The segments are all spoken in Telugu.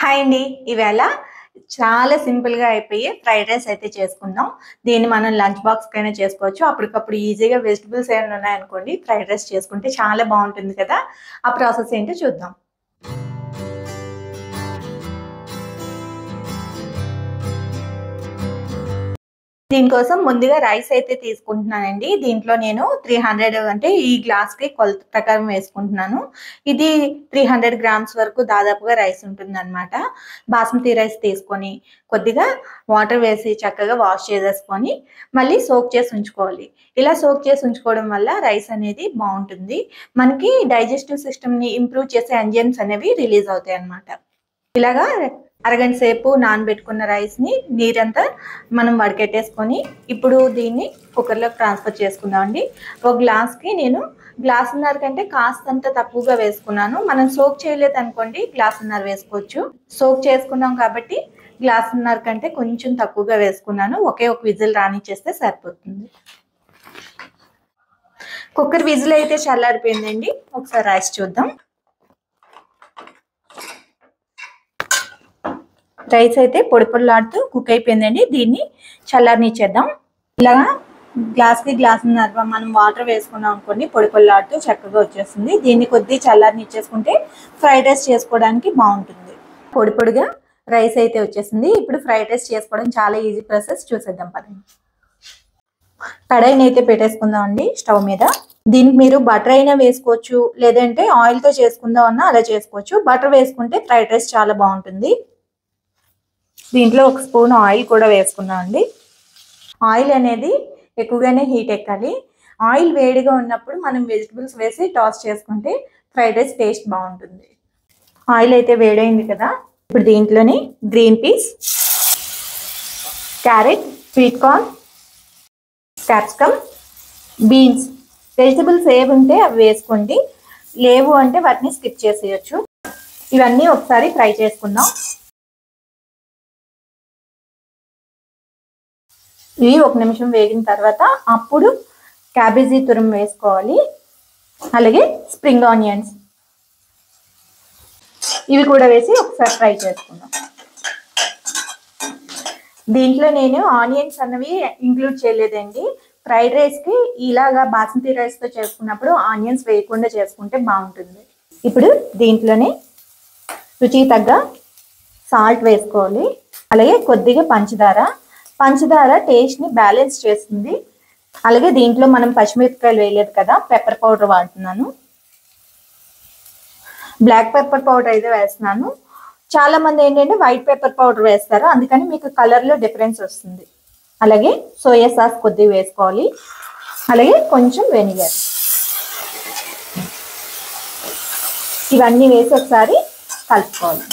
హాయ్ అండి. ఈవేళ చాలా సింపుల్‌గా అయిపోయే ఫ్రైడ్ రైస్ అయితే చేసుకుందాం. దీన్ని మనం లంచ్ బాక్స్‌కైనా చేసుకోవచ్చు. అప్పటికప్పుడు ఈజీగా వెజిటబుల్స్ ఏమైనా ఉన్నాయనుకోండి, ఫ్రైడ్ రైస్ చేసుకుంటే చాలా బావుంటుంది కదా! ఆ ప్రాసెస్ ఏంటో చూద్దాం. దీనికోసం ముందుగా రైస్ అయితే తీసుకుంటున్నానండి. దీంట్లో నేను 300 అంటే ఈ గ్లాస్‌కి కొలత ప్రకారం వేసుకుంటున్నాను. ఇది 300 గ్రామ్స్ వరకు దాదాపుగా రైస్ ఉంటుందనమాట. బాస్మతి రైస్ తీసుకొని, కొద్దిగా వాటర్ వేసి చక్కగా వాష్ చేసేసుకొని, మళ్ళీ సోక్ చేసి ఉంచుకోవాలి. ఇలా సోక్ చేసి ఉంచుకోవడం వల్ల రైస్ అనేది బావుంటుంది. మనకి డైజెస్టివ్ సిస్టమ్‌ని ఇంప్రూవ్ చేసే ఎంజైమ్స్ అనేవి రిలీజ్ అవుతాయన్నమాట. ఇలాగా అరగంట సేపు నానబెట్టుకున్న రైస్‌ని నీరంతా మనం వడకెట్టేసుకొని, ఇప్పుడు దీన్ని కుక్కర్‌లోకి ట్రాన్స్‌ఫర్ చేసుకుందామండి. ఒక గ్లాస్‌కి నేను గ్లాసున్నర కంటే కాస్తంత తక్కువగా వేసుకున్నాను. మనం సోక్ చేయలేదనుకోండి గ్లాసున్నర వేసుకోవచ్చు. సోక్ చేసుకున్నాం కాబట్టి గ్లాసున్నర కంటే కొంచెం తక్కువగా వేసుకున్నాను. ఒకే ఒక విజిల్ రానిచ్చేస్తే సరిపోతుంది. కుక్కర్ విజిల్ అయితే చల్లారిపోయిందండి. ఒకసారి రైస్ చూద్దాం. రైస్ అయితే పొడి పొడిలాడుతూ కుక్ అయిపోయిందండి. దీన్ని చల్లారనిచ్చేద్దాం. ఇలాగా గ్లాస్‌కి గ్లాసున్నర మనం వాటర్ వేసుకున్నాం అనుకోండి, పొడి పొడిలాడుతూ చక్కగా వచ్చేస్తుంది. దీన్ని కొద్దిగా చల్లారనిచ్చేసుకుంటే ఫ్రైడ్ రైస్ చేసుకోవడానికి బావుంటుంది. పొడి పొడిగా రైస్ అయితే వచ్చేసింది. ఇప్పుడు ఫ్రైడ్ రైస్ చేసుకోవడం చాలా ఈజీ ప్రాసెస్ చూసేద్దాం పదండి. కడాయిని అయితే పెట్టేసుకుందామండి స్టవ్ మీద. దీనికి మీరు బటర్ అయినా వేసుకోవచ్చు, లేదంటే ఆయిల్‌తో చేసుకుందాం అన్నా అలా చేసుకోవచ్చు. బటర్ వేసుకుంటే ఫ్రైడ్ రైస్ చాలా బావుంటుంది. దీంట్లో ఒక స్పూన్ ఆయిల్ కూడా వేసుకుందామండి. ఆయిల్ అనేది ఎక్కువగానే హీట్ ఎక్కాలి. ఆయిల్ వేడిగా ఉన్నప్పుడు మనం వెజిటబుల్స్ వేసి టాస్ చేసుకుంటే ఫ్రైడ్ రైస్ టేస్ట్ బాగుంటుంది. ఆయిల్ అయితే వేడైంది కదా, ఇప్పుడు దీంట్లోని green peas, carrot, sweet corn, capsicum, beans, vegetables ఏవి ఉంటే అవి వేసుకోండి. లేవు అంటే వాటిని స్కిప్ చేసేయచ్చు. ఇవన్నీ ఒకసారి ఫ్రై చేసుకుందాం. ఇవి ఒక నిమిషం వేగిన తర్వాత అప్పుడు క్యాబేజీ తురుము వేసుకోవాలి. అలాగే స్ప్రింగ్ ఆనియన్స్ ఇవి కూడా వేసి ఒకసారి ఫ్రై చేసుకుందాం. దీంట్లో నేను ఆనియన్స్ అన్నవి ఇంక్లూడ్ చేయలేదండి. ఫ్రైడ్ రైస్కి ఇలాగా బాస్మతి రైస్తో చేసుకున్నప్పుడు ఆనియన్స్ వేయకుండా చేసుకుంటే బాగుంటుంది. ఇప్పుడు దీంట్లోనే రుచికి తగ్గ సాల్ట్ వేసుకోవాలి. అలాగే కొద్దిగా పంచదార టేస్ట్ని బ్యాలెన్స్ చేస్తుంది. అలాగే దీంట్లో మనం పచ్చిమిరపకాయలు వేయలేదు కదా, పెప్పర్ పౌడర్ వాడుతున్నాను. బ్లాక్ పెప్పర్ పౌడర్ అయితే వేస్తున్నాను. చాలా మంది ఏంటంటే వైట్ పెప్పర్ పౌడర్ వేస్తారు, అందుకని మీకు కలర్లో డిఫరెన్స్ వస్తుంది. అలాగే సోయా సాస్ కొద్దిగా వేసుకోవాలి. అలాగే కొంచెం వెనిగర్. ఇవన్నీ వేసి ఒకసారి కలుపుకోవాలి.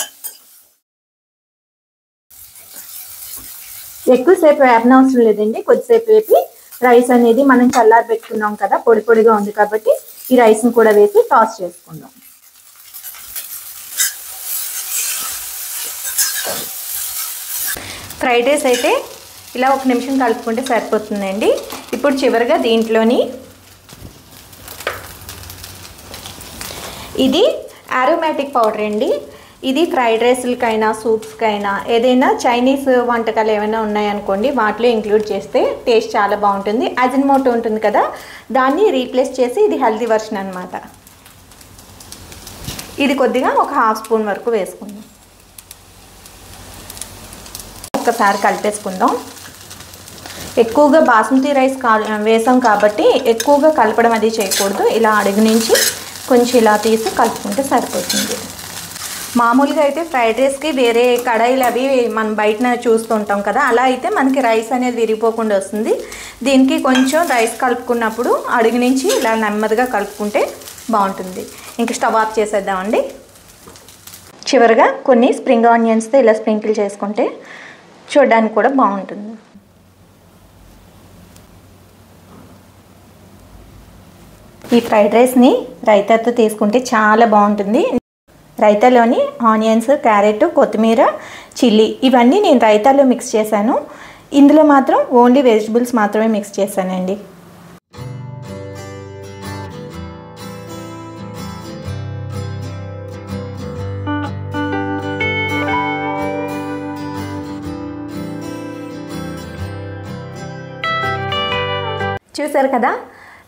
ఎక్కువసేపు వేపనవసరం లేదండి, కొద్దిసేపు వేపి రైస్ అనేది మనం చల్లారి పెట్టుకున్నాం కదా, పొడి పొడిగా ఉంది కాబట్టి ఈ రైస్ని కూడా వేసి టాస్ చేసుకుందాం. ఫ్రైడ్ రైస్ అయితే ఇలా ఒక నిమిషం కలుపుకుంటే సరిపోతుందండి. ఇప్పుడు చివరిగా దీంట్లోని ఇది ఆరోమాటిక్ పౌడర్ అండి. ఇది ఫ్రైడ్ రైస్లకైనా సూప్స్కైనా ఏదైనా చైనీస్ వంటకాలు ఏమైనా ఉన్నాయనుకోండి, వాటిలో ఇంక్లూడ్ చేస్తే టేస్ట్ చాలా బాగుంటుంది. అజినోమోటో ఉంటుంది కదా, దాన్ని రీప్లేస్ చేసి ఇది హెల్తీ వర్షన్ అనమాట. ఇది కొద్దిగా ఒక హాఫ్ స్పూన్ వరకు వేసుకుందాం. ఒక్కసారి కలిపేసుకుందాం. ఎక్కువగా బాస్మతి రైస్ వేసాం కాబట్టి ఎక్కువగా కలపడం అది చేయకూడదు. ఇలా అడుగు నుంచి కొంచెం ఇలా తీసి కలుపుకుంటే సరిపోతుంది. మామూలుగా అయితే ఫ్రైడ్ రైస్కి వేరే కడాయిలు అవి మనం బయటన చూస్తుంటాం కదా, అలా అయితే మనకి రైస్ అనేది విరిగిపోకుండా వస్తుంది. దీనికి కొంచెం రైస్ కలుపుకున్నప్పుడు అడుగు నుంచి ఇలా నెమ్మదిగా కలుపుకుంటే బాగుంటుంది. ఇంక స్టవ్ ఆఫ్ చేసేద్దామండి. చివరిగా కొన్ని స్ప్రింగ్ ఆనియన్స్తో ఇలా స్ప్రింకిల్ చేసుకుంటే చూడడానికి కూడా బాగుంటుంది. ఈ ఫ్రైడ్ రైస్ని రైతాతో తీసుకుంటే చాలా బాగుంటుంది. రైతాలోని ఆనియన్స్, క్యారెట్, కొత్తిమీర, చిల్లీ ఇవన్నీ నేను రైతాలో మిక్స్ చేశాను. ఇందులో మాత్రం ఓన్లీ వెజిటబుల్స్ మాత్రమే మిక్స్ చేశానండి. చూసారు కదా,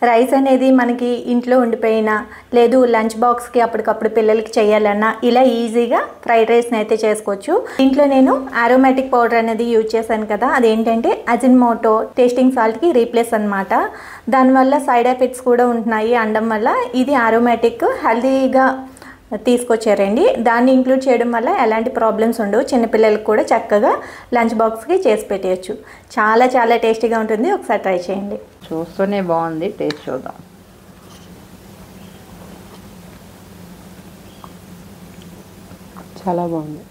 రైస్ అనేది మనకి ఇంట్లో ఉండిపోయినా లేదు లంచ్ బాక్స్కి అప్పటికప్పుడు పిల్లలకి చేయాలన్నా ఇలా ఈజీగా ఫ్రైడ్ రైస్ని అయితే చేసుకోవచ్చు. ఇంట్లో నేను ఆరోమాటిక్ పౌడర్ అనేది యూజ్ చేశాను కదా, అదేంటంటే అజినోమోటో టేస్టింగ్ సాల్ట్కి రీప్లేస్ అనమాట. దానివల్ల సైడ్ ఎఫెక్ట్స్ కూడా ఉంటున్నాయి అనడం వల్ల ఇది ఆరోమాటిక్ హెల్తీగా తీసుకొచ్చారండి. దాన్ని ఇంక్లూడ్ చేయడం వల్ల ఎలాంటి ప్రాబ్లమ్స్ ఉండవు. చిన్నపిల్లలకు కూడా చక్కగా లంచ్ బాక్స్కి చేసి పెట్టేయచ్చు. చాలా చాలా టేస్టీగా ఉంటుంది. ఒకసారి ట్రై చేయండి. చూస్తూనే బాగుంది, టేస్ట్ చూద్దాం. చాలా బాగుంది,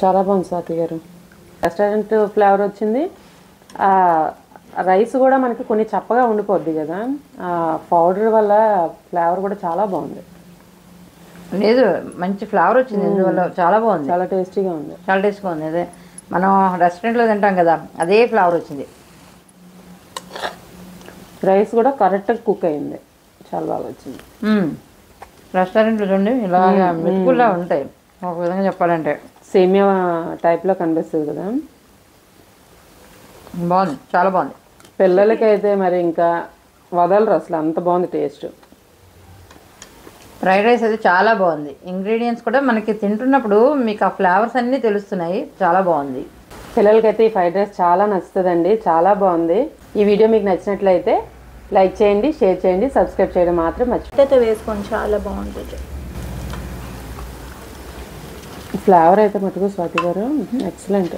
చాలా బాగుంది స్వాతి గారు. రెస్టారెంట్ ఫ్లేవర్ వచ్చింది. రైస్ కూడా మనకి కొన్ని చప్పగా ఉండిపోద్ది కదా, పౌడర్ వల్ల ఫ్లేవర్ కూడా చాలా బాగుంది. లేదు, మంచి ఫ్లేవర్ వచ్చింది ఇందువల్ల. చాలా బాగుంది, చాలా టేస్టీగా ఉంది. చాలా టేస్ట్గా ఉంది. అదే మనం రెస్టారెంట్లో తింటాం కదా, అదే ఫ్లేవర్ వచ్చింది. రైస్ కూడా కరెక్ట్గా కుక్ అయింది, చాలా బాగా వచ్చింది. రెస్టారెంట్లో చూడండి ఇలాగా మెతుకుల్లా ఉంటాయి ఒక విధంగా చెప్పాలంటే. సేమియా టైప్లో కనిపిస్తుంది కదా. బాగుంది, చాలా బాగుంది. పిల్లలకైతే మరి ఇంకా వదలరు అసలు, అంత బాగుంది టేస్ట్. ఫ్రైడ్ రైస్ అయితే చాలా బాగుంది. ఇంగ్రీడియంట్స్ కూడా మనకి తింటున్నప్పుడు మీకు ఆ ఫ్లేవర్స్ అన్నీ తెలుస్తున్నాయి. చాలా బాగుంది. పిల్లలకైతే ఈ ఫ్రైడ్ రైస్ చాలా నచ్చుతుందండి, చాలా బాగుంది. ఈ వీడియో మీకు నచ్చినట్లయితే లైక్ చేయండి, షేర్ చేయండి, సబ్స్క్రైబ్ చేయడం మాత్రం మర్చిపోతే వేసుకోండి, చాలా బాగుంటుంది. ఫ్లేవర్ అయితే మటుకు స్వాతి గారు ఎక్సలెంట్.